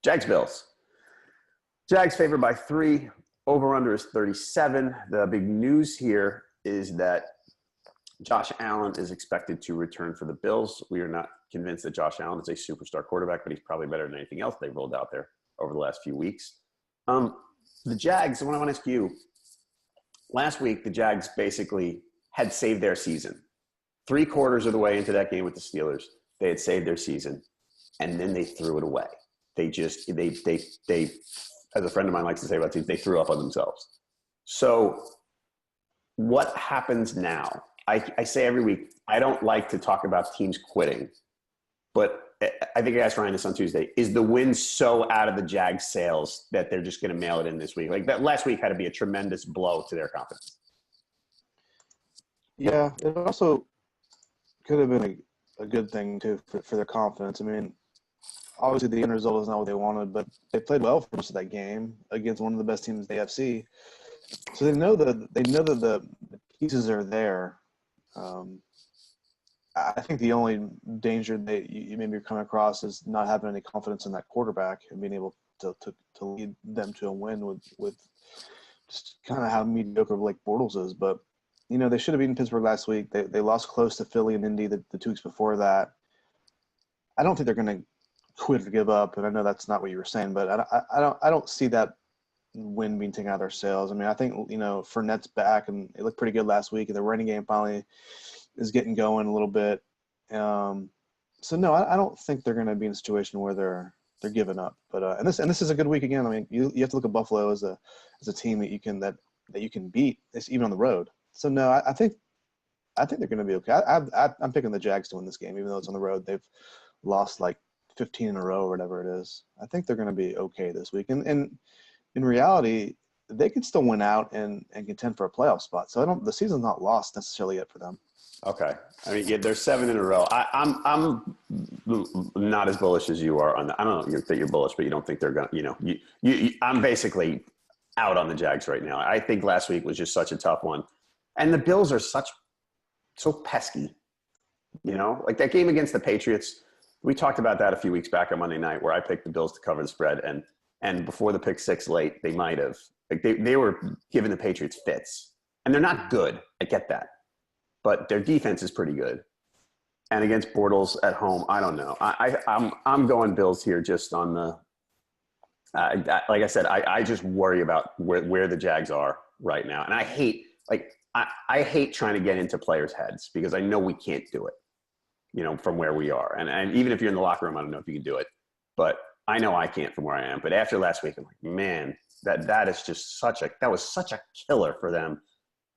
Jags-Bills. Jags favored by 3. Over-under is 37. The big news here is that Josh Allen is expected to return for the Bills. We are not convinced that Josh Allen is a superstar quarterback, but he's probably better than anything else they've rolled out there over the last few weeks. The Jags, I want to ask you, last week the Jags basically had saved their season. 3/4 of the way into that game with the Steelers, they had saved their season, and then they threw it away. They as a friend of mine likes to say about teams, they threw up on themselves. So what happens now? I say every week, I don't like to talk about teams quitting, but I think I asked Ryan this on Tuesday. Is the win so out of the Jags' sails that they're just going to mail it in this week? Like that last week had to be a tremendous blow to their confidence. Yeah, it also could have been a good thing, too, for their confidence. I mean, obviously the end result is not what they wanted, but they played well for most of that game against one of the best teams in the AFC. So they know that the pieces are there. I think the only danger that you maybe come across is not having any confidence in that quarterback and being able to lead them to a win with just kind of how mediocre Blake Bortles is. But, you know, they should have beaten Pittsburgh last week. They lost close to Philly and Indy the 2 weeks before that. I don't think they're going to quit or give up, and I know that's not what you were saying, but I don't see that win being taken out of their sails. I mean, I think, you know, Fournette's back, and it looked pretty good last week, and the running game finally is getting going a little bit. So no, I don't think they're going to be in a situation where they're giving up. But and this is a good week again. I mean, you have to look at Buffalo as a team that you can beat, even on the road. So no, I think they're going to be okay. I'm picking the Jags to win this game, even though it's on the road. They've lost like 15 in a row or whatever it is. I think they're going to be okay this week. And in reality, they could still win out and contend for a playoff spot. So the season's not lost necessarily yet for them. Okay. I mean, yeah, there's 7 in a row. I'm not as bullish as you are on that. I don't know that you're bullish, but you don't think they're going to, you know, I'm basically out on the Jags right now. I think last week was just such a tough one. And the Bills are so pesky, you know, like that game against the Patriots. We talked about that a few weeks back on Monday night where I picked the Bills to cover the spread. And before the pick 6 late, they might have. Like they were giving the Patriots fits. And they're not good. I get that. But their defense is pretty good. And against Bortles at home, I don't know. I'm going Bills here just on the like I said, I just worry about where the Jags are right now. And I hate trying to get into players' heads because I know we can't do it, you know, from where we are. And even if you're in the locker room, I don't know if you can do it. But I know I can't from where I am. But after last week, I'm like, man, that is just that was such a killer for them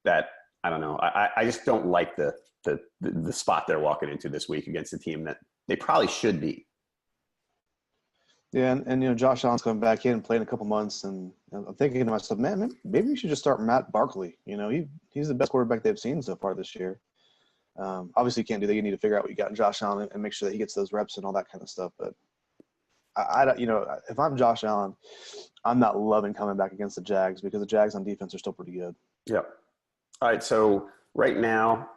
that I don't know. I just don't like the spot they're walking into this week against a team that they probably should be. Yeah, and you know, Josh Allen's coming back in and playing a couple months, and I'm thinking to myself, man, maybe we should just start Matt Barkley. You know, he's the best quarterback they've seen so far this year. Obviously, you can't do that. You need to figure out what you got in Josh Allen and make sure that he gets those reps and all that kind of stuff. But I don't, you know, if I'm Josh Allen, I'm not loving coming back against the Jags because the Jags on defense are still pretty good. Yeah. All right. So right now,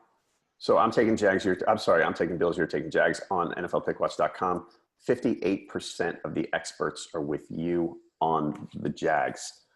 I'm taking Jags. I'm taking Bills. You're taking Jags on NFLPickWatch.com. 58% of the experts are with you on the Jags.